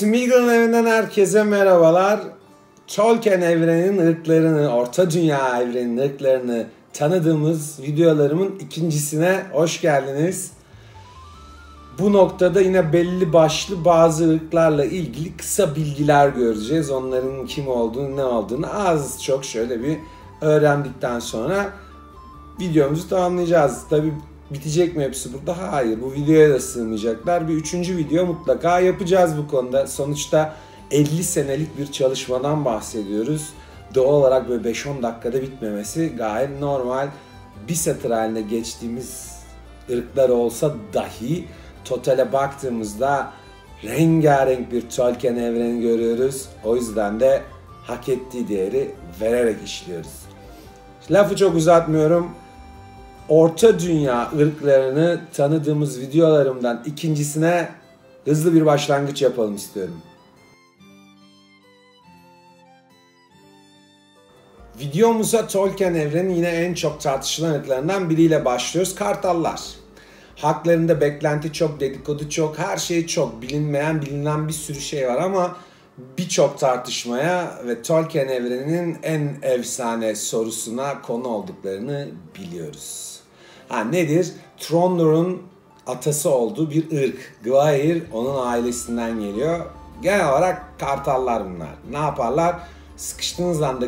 Smeagol'un evinden herkese merhabalar. Tolkien evreninin ırklarını, Orta Dünya evreninin ırklarını tanıdığımız videolarımın ikincisine hoş geldiniz. Bu noktada yine belli başlı bazı ırklarla ilgili kısa bilgiler göreceğiz. Onların kim olduğunu, ne olduğunu az çok şöyle bir öğrendikten sonra videomuzu tamamlayacağız. Tabii bitecek mi hepsi burada? Hayır. Bu videoya da sığmayacaklar. Bir üçüncü video mutlaka yapacağız bu konuda. Sonuçta 50 senelik bir çalışmadan bahsediyoruz. Doğal olarak böyle 5-10 dakikada bitmemesi gayet normal. Bir satır haline geçtiğimiz ırklar olsa dahi totale baktığımızda rengarenk bir Tolkien evreni görüyoruz. O yüzden de hak ettiği değeri vererek işliyoruz. Lafı çok uzatmıyorum. Orta Dünya ırklarını tanıdığımız videolarımdan ikincisine hızlı bir başlangıç yapalım istiyorum. Videomuza Tolkien evreninin yine en çok tartışılan ırklarından biriyle başlıyoruz. Kartallar. Haklarında beklenti çok, dedikodu çok, her şey çok. Bilinmeyen, bilinen bir sürü şey var ama birçok tartışmaya ve Tolkien evreninin en efsane sorusuna konu olduklarını biliyoruz. Nedir? Throndor'un atası olduğu bir ırk. Gwaihir onun ailesinden geliyor. Genel olarak kartallar bunlar. Ne yaparlar? Sıkıştığınız anda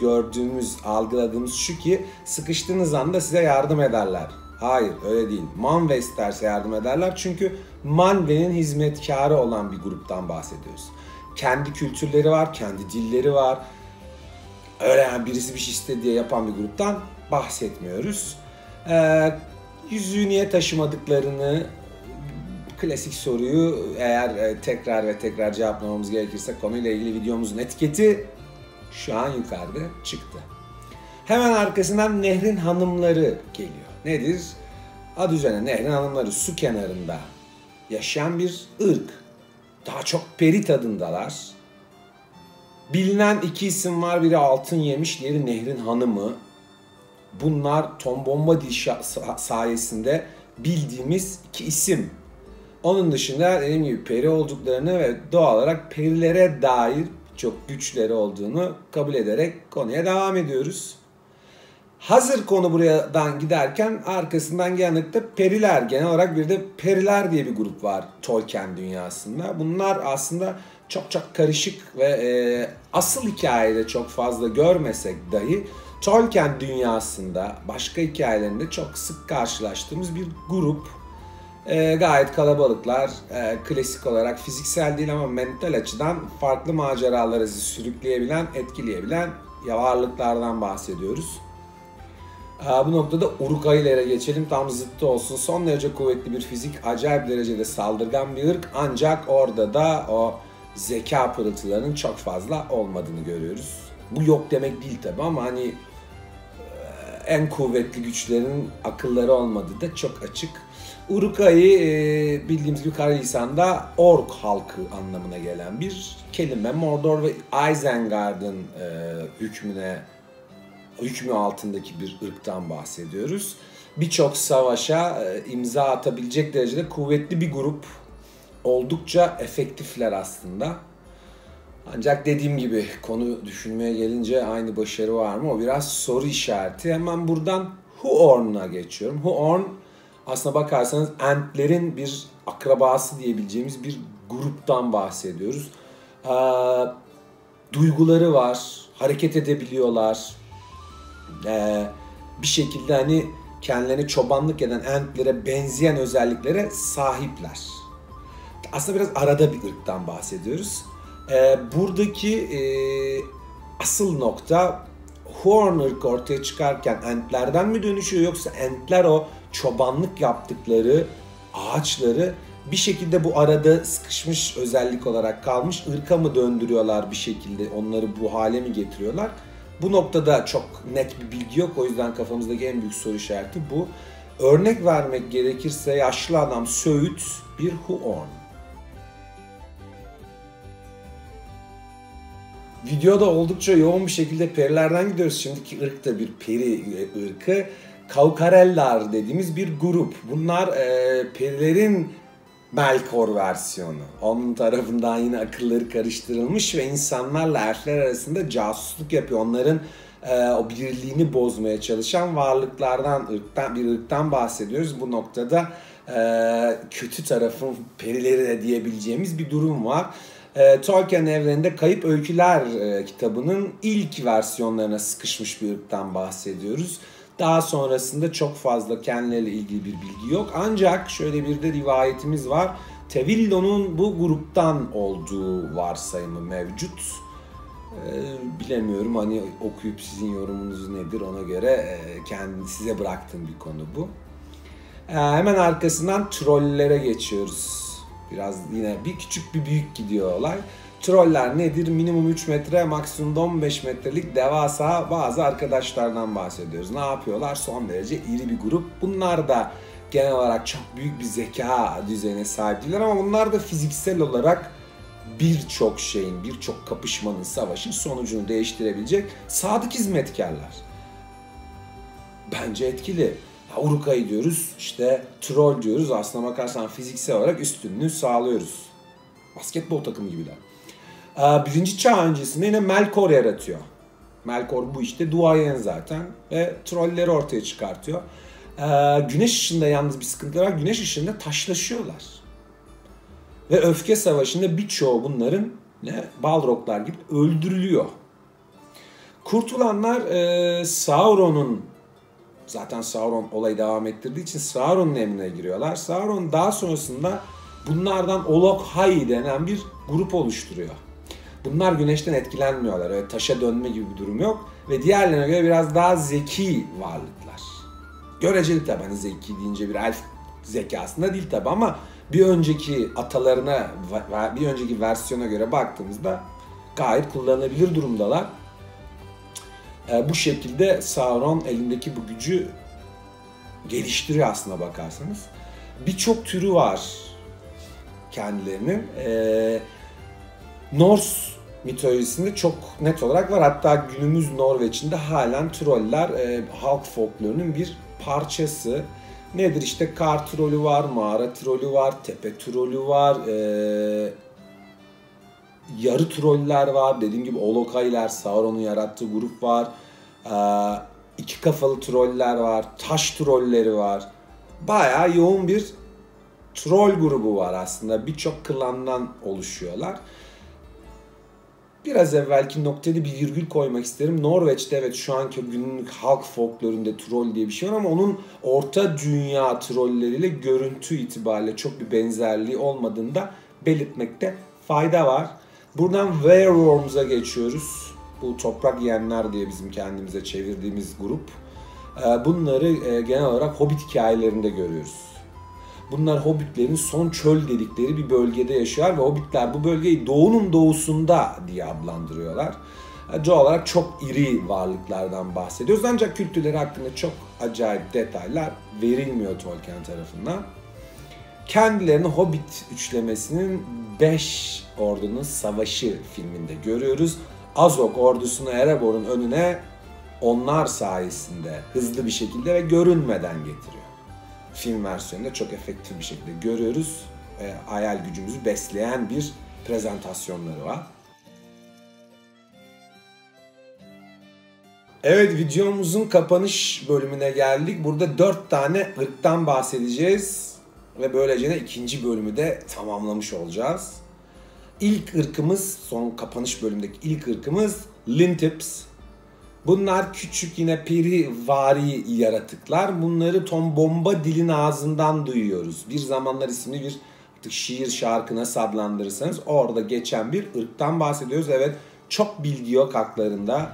gördüğümüz, algıladığımız şu ki sıkıştığınız anda size yardım ederler. Hayır, öyle değil. Manwë isterse yardım ederler. Çünkü Manwë'nin hizmetkarı olan bir gruptan bahsediyoruz. Kendi kültürleri var, kendi dilleri var. Öyle yani birisi bir şey istedi diye yapan bir gruptan bahsetmiyoruz. Yüzüğü niye taşımadıklarını, klasik soruyu eğer tekrar ve tekrar cevaplamamız gerekirse konuyla ilgili videomuzun etiketi şu an yukarıda çıktı. Hemen arkasından Nehrin Hanımları geliyor. Nedir? Adı üzerine Nehrin Hanımları, su kenarında yaşayan bir ırk. Daha çok peri tadındalar. Bilinen iki isim var. Biri Altın Yemiş, diğeri Nehrin Hanımı. Bunlar Tom Bombadil sayesinde bildiğimiz iki isim. Onun dışında dediğim gibi peri olduklarını ve doğal olarak perilere dair çok güçleri olduğunu kabul ederek konuya devam ediyoruz. Hazır konu buradan giderken arkasından genellikle periler, genel olarak bir de periler diye bir grup var Tolkien dünyasında. Bunlar aslında çok karışık ve asıl hikayede çok fazla görmesek dahi Tolkien dünyasında başka hikayelerinde çok sık karşılaştığımız bir grup. Gayet kalabalıklar, klasik olarak fiziksel değil ama mental açıdan farklı maceralara sürükleyebilen, etkileyebilen varlıklardan bahsediyoruz. Bu noktada Uruk-hailere geçelim, tam zıttı olsun. Son derece kuvvetli bir fizik, acayip derecede saldırgan bir ırk, ancak orada da o zeka pırıltılarının çok fazla olmadığını görüyoruz. Bu yok demek değil tabi ama hani en kuvvetli güçlerin akılları olmadığı da çok açık. Uruk-hai bildiğimiz gibi Kara-Lisan'da ork halkı anlamına gelen bir kelime. Mordor ve Isengard'ın hükmü altındaki bir ırktan bahsediyoruz. Birçok savaşa imza atabilecek derecede kuvvetli bir grup. Oldukça efektifler aslında. Ancak dediğim gibi konu düşünmeye gelince aynı başarı var mı? O biraz soru işareti. Hemen buradan Huorn'a geçiyorum. Huorn aslına bakarsanız Entlerin bir akrabası diyebileceğimiz bir gruptan bahsediyoruz. Duyguları var, hareket edebiliyorlar. Bir şekilde hani kendilerini çobanlık eden Entlere benzeyen özelliklere sahipler. Aslında biraz arada bir ırktan bahsediyoruz. Buradaki asıl nokta Huorn ırkı ortaya çıkarken Entlerden mi dönüşüyor, yoksa Entler o çobanlık yaptıkları ağaçları bir şekilde bu arada sıkışmış özellik olarak kalmış ırka mı döndürüyorlar, bir şekilde onları bu hale mi getiriyorlar? Bu noktada çok net bir bilgi yok, o yüzden kafamızdaki en büyük soru işareti bu. Örnek vermek gerekirse yaşlı adam Söğüt bir Huorn. Videoda oldukça yoğun bir şekilde perilerden gidiyoruz. Şimdiki ırk da bir peri ırkı. Kaukarellar dediğimiz bir grup. Bunlar perilerin Melkor versiyonu. Onun tarafından yine akılları karıştırılmış ve insanlarla elfler arasında casusluk yapıyor. Onların o birliğini bozmaya çalışan varlıklardan, bir ırktan bahsediyoruz. Bu noktada kötü tarafın perileri de diyebileceğimiz bir durum var. Tolkien evreninde Kayıp Öyküler kitabının ilk versiyonlarına sıkışmış bir ırktan bahsediyoruz. Daha sonrasında çok fazla kendileriyle ilgili bir bilgi yok. Ancak şöyle bir de rivayetimiz var. Tevillo'nun bu gruptan olduğu varsayımı mevcut. Bilemiyorum, hani okuyup sizin yorumunuz nedir ona göre size bıraktığım bir konu bu. Hemen arkasından trollere geçiyoruz. Biraz yine bir küçük bir büyük gidiyor olay. Troller nedir? Minimum 3 metre, maksimum 15 metrelik devasa bazı arkadaşlardan bahsediyoruz. Ne yapıyorlar? Son derece iri bir grup. Bunlar da genel olarak çok büyük bir zeka düzeyine sahip değiller ama bunlar da fiziksel olarak birçok şeyin, birçok kapışmanın, savaşın sonucunu değiştirebilecek sadık hizmetkarlar. Bence etkili. Uruk-hai diyoruz, işte troll diyoruz. Aslına bakarsan fiziksel olarak üstünlüğü sağlıyoruz. Basketbol takımı gibiler. Birinci çağ öncesinde yine Melkor yaratıyor. Melkor bu işte duayen zaten ve trolleri ortaya çıkartıyor. Güneş ışığında yalnız bir sıkıntı var. Güneş ışığında taşlaşıyorlar. Ve öfke savaşında birçoğu bunların Balroglar gibi öldürülüyor. Kurtulanlar Sauron'un, zaten Sauron olayı devam ettirdiği için Sauron'un emrine giriyorlar. Sauron daha sonrasında bunlardan Olok-hai denen bir grup oluşturuyor. Bunlar güneşten etkilenmiyorlar. Öyle taşa dönme gibi bir durum yok. Ve diğerlerine göre biraz daha zeki varlıklar. Göreceli tabi, hani zeki deyince bir elf zekasında değil tabi ama bir önceki atalarına, bir önceki versiyona göre baktığımızda gayet kullanılabilir durumdalar. Bu şekilde Sauron elindeki bu gücü geliştiriyor aslına bakarsanız. Birçok türü var kendilerinin. Norse mitolojisinde çok net olarak var. Hatta günümüz Norveç'inde halen troller halk folklorunun bir parçası. Nedir? İşte kar trolü var, mağara trolü var, tepe trolü var, yarı troller var. Dediğim gibi Olok-hai'ler, Sauron'un yarattığı grup var. İki kafalı troller var, taş trolleri var. Bayağı yoğun bir troll grubu var aslında. Birçok klandan oluşuyorlar. Biraz evvelki noktaya bir virgül koymak isterim. Norveç'te evet şu anki günlük halk folklorunda troll diye bir şey var ama onun orta dünya trolleriyle görüntü itibariyle çok bir benzerliği olmadığını da belirtmekte fayda var. Buradan Wereworms'a geçiyoruz. Bu toprak yiyenler diye bizim kendimize çevirdiğimiz grup. Bunları genel olarak Hobbit hikayelerinde görüyoruz. Bunlar Hobbitlerin son çöl dedikleri bir bölgede yaşıyor ve Hobbitler bu bölgeyi doğunun doğusunda diye adlandırıyorlar. Doğal olarak çok iri varlıklardan bahsediyoruz ancak kültürleri hakkında çok acayip detaylar verilmiyor Tolkien tarafından. Kendilerini Hobbit üçlemesinin 5 ordunun savaşı filminde görüyoruz. Azog ordusunu Erebor'un önüne onlar sayesinde hızlı bir şekilde ve görünmeden getiriyor. Film versiyonunda çok efektif bir şekilde görüyoruz. Hayal gücümüzü besleyen bir prezentasyonları var. Evet, videomuzun kapanış bölümüne geldik. Burada 4 tane ırktan bahsedeceğiz. Ve böylece ikinci bölümü de tamamlamış olacağız. İlk ırkımız, son kapanış bölümündeki ilk ırkımız Lintips. Bunlar küçük yine perivari yaratıklar. Bunları Tom Bombadil'in ağzından duyuyoruz. Bir Zamanlar isimli bir artık şiir, şarkı nasıl adlandırırsanız orada geçen bir ırktan bahsediyoruz. Evet, çok bilgi yok haklarında.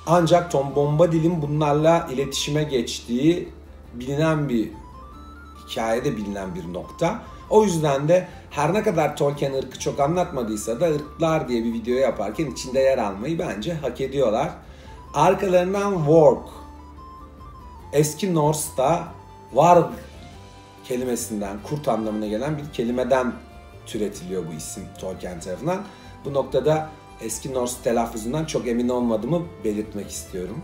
Ancak Tom Bombadil'in bunlarla iletişime geçtiği bilinen bir hikayede bilinen bir nokta. O yüzden de her ne kadar Tolkien ırkı çok anlatmadıysa da ırklar diye bir video yaparken içinde yer almayı bence hak ediyorlar. Arkalarından Warg. Eski Norse'da Varg kelimesinden, kurt anlamına gelen bir kelimeden türetiliyor bu isim Tolkien tarafından. Bu noktada eski Norse telaffuzundan çok emin olmadığımı belirtmek istiyorum.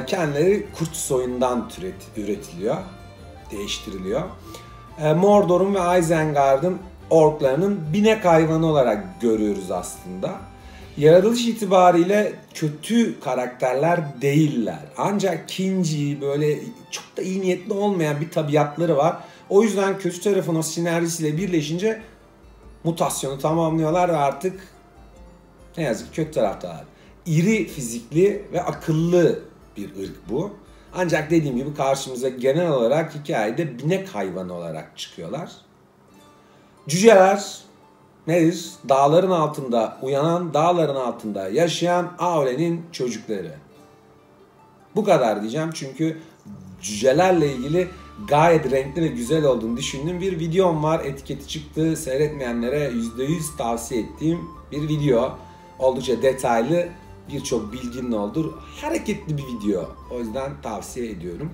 Kendileri kurt soyundan üretiliyor, değiştiriliyor. Mordor'un ve Isengard'ın orklarının binek hayvanı olarak görüyoruz aslında. Yaratılış itibariyle kötü karakterler değiller. Ancak kinci, böyle çok da iyi niyetli olmayan bir tabiatları var. O yüzden kötü tarafın o sinerjisiyle birleşince mutasyonu tamamlıyorlar ve artık ne yazık ki kötü taraftalar. İri fizikli ve akıllı bir ırk bu. Ancak dediğim gibi karşımıza genel olarak hikayede binek hayvanı olarak çıkıyorlar. Cüceler nedir? Dağların altında uyanan, dağların altında yaşayan Aule'nin çocukları. Bu kadar diyeceğim çünkü cücelerle ilgili gayet renkli ve güzel olduğunu düşündüğüm bir videom var. Etiketi çıktı. Seyretmeyenlere %100 tavsiye ettiğim bir video. Oldukça detaylı, birçok bilginin olduğu hareketli bir video. O yüzden tavsiye ediyorum.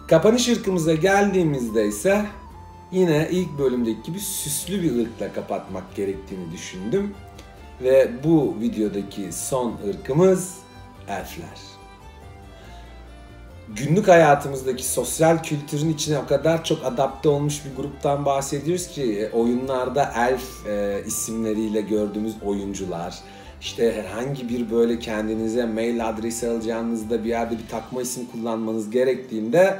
Kapanış ırkımıza geldiğimizde ise yine ilk bölümdeki gibi süslü bir ırkla kapatmak gerektiğini düşündüm. Ve bu videodaki son ırkımız elfler. Günlük hayatımızdaki sosyal kültürün içine o kadar çok adapte olmuş bir gruptan bahsediyoruz ki oyunlarda elf isimleriyle gördüğümüz oyuncular, işte herhangi bir böyle kendinize mail adresi alacağınızda bir yerde bir takma isim kullanmanız gerektiğinde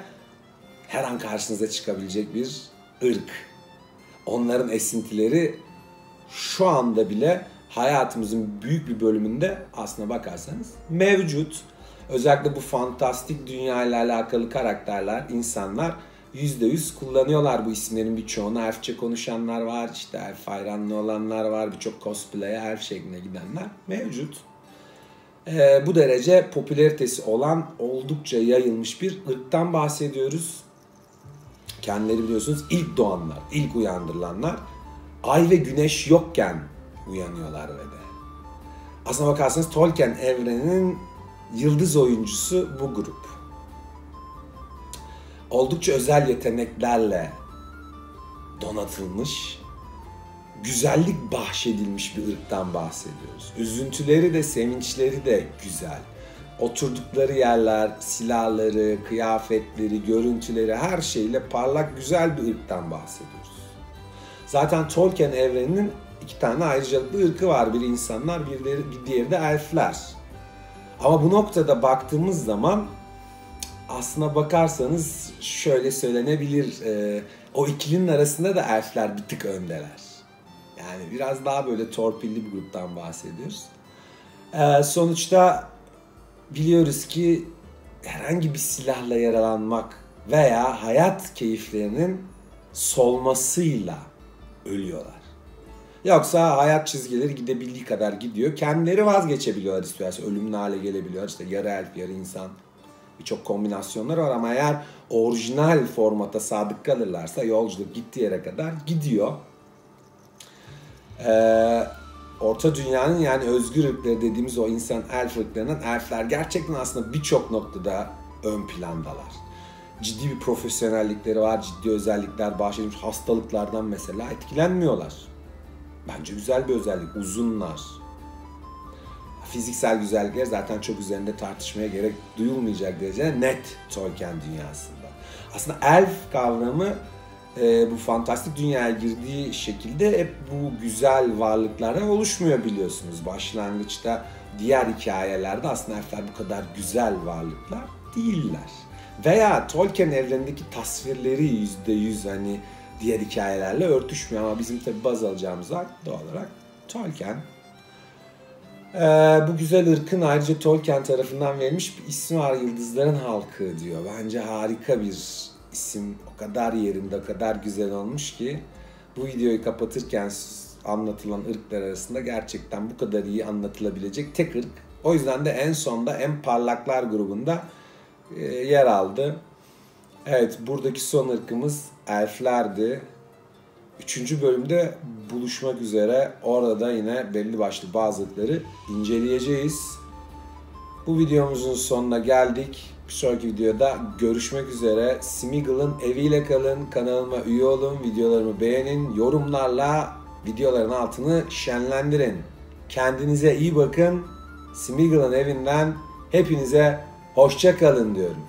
her an karşınıza çıkabilecek bir ırk. Onların esintileri şu anda bile hayatımızın büyük bir bölümünde aslına bakarsanız mevcut. Özellikle bu fantastik dünya ile alakalı karakterler, insanlar %100 kullanıyorlar bu isimlerin birçoğunu. Elfçe konuşanlar var, işte elf hayranlı olanlar var, birçok cosplay'e elf şekline gidenler mevcut. Bu derece popülaritesi olan oldukça yayılmış bir ırktan bahsediyoruz. Kendileri biliyorsunuz ilk doğanlar, ilk uyandırılanlar. Ay ve güneş yokken uyanıyorlar ve de. Aslına bakarsanız Tolkien evreninin yıldız oyuncusu bu grup. Oldukça özel yeteneklerle donatılmış, güzellik bahşedilmiş bir ırktan bahsediyoruz. Üzüntüleri de sevinçleri de güzel. Oturdukları yerler, silahları, kıyafetleri, görüntüleri her şeyle parlak güzel bir ırktan bahsediyoruz. Zaten Tolkien evreninin iki tane ayrıcalıklı ırkı var. Biri insanlar, bir diğeri de elfler. Ama bu noktada baktığımız zaman aslına bakarsanız şöyle söylenebilir, o ikilinin arasında da elfler bir tık öndeler. Yani biraz daha böyle torpilli bir gruptan bahsediyoruz. Sonuçta biliyoruz ki herhangi bir silahla yaralanmak veya hayat keyiflerinin solmasıyla ölüyorlar. Yoksa hayat çizgileri gidebildiği kadar gidiyor. Kendileri vazgeçebiliyorlar istiyorsa. Ölümlü hale gelebiliyor. İşte yarı elf, yarı insan. Birçok kombinasyonlar var ama eğer orijinal formata sadık kalırlarsa yolculuk gittiği yere kadar gidiyor. Orta Dünya'nın yani özgür ırkları dediğimiz o insan elf ırklarının elfler gerçekten aslında birçok noktada ön plandalar. Ciddi bir profesyonellikleri var, ciddi özellikler bahşedilmiş hastalıklardan mesela etkilenmiyorlar. Bence güzel bir özellik. Uzunlar. Fiziksel güzellikler zaten çok üzerinde tartışmaya gerek duyulmayacak derece net Tolkien dünyasında. Aslında elf kavramı bu fantastik dünyaya girdiği şekilde hep bu güzel varlıklardan oluşmuyor biliyorsunuz. Başlangıçta diğer hikayelerde aslında elfler bu kadar güzel varlıklar değiller. Veya Tolkien evrenindeki tasvirleri %100 hani diğer hikayelerle örtüşmüyor ama bizim tabi baz alacağımız doğal olarak Tolkien. Bu güzel ırkın ayrıca Tolkien tarafından verilmiş bir ismi var, Yıldızların Halkı diyor. Bence harika bir isim, o kadar yerinde, o kadar güzel olmuş ki bu videoyu kapatırken anlatılan ırklar arasında gerçekten bu kadar iyi anlatılabilecek tek ırk. O yüzden de en sonda en parlaklar grubunda yer aldı. Evet, buradaki son ırkımız elflerdi. 3. bölümde buluşmak üzere. Orada da yine belli başlı bazı ırkları inceleyeceğiz. Bu videomuzun sonuna geldik. Bir sonraki videoda görüşmek üzere. Smeagol'ın eviyle kalın. Kanalıma üye olun. Videolarımı beğenin. Yorumlarla videoların altını şenlendirin. Kendinize iyi bakın. Smeagol'ın evinden hepinize hoşça kalın diyorum.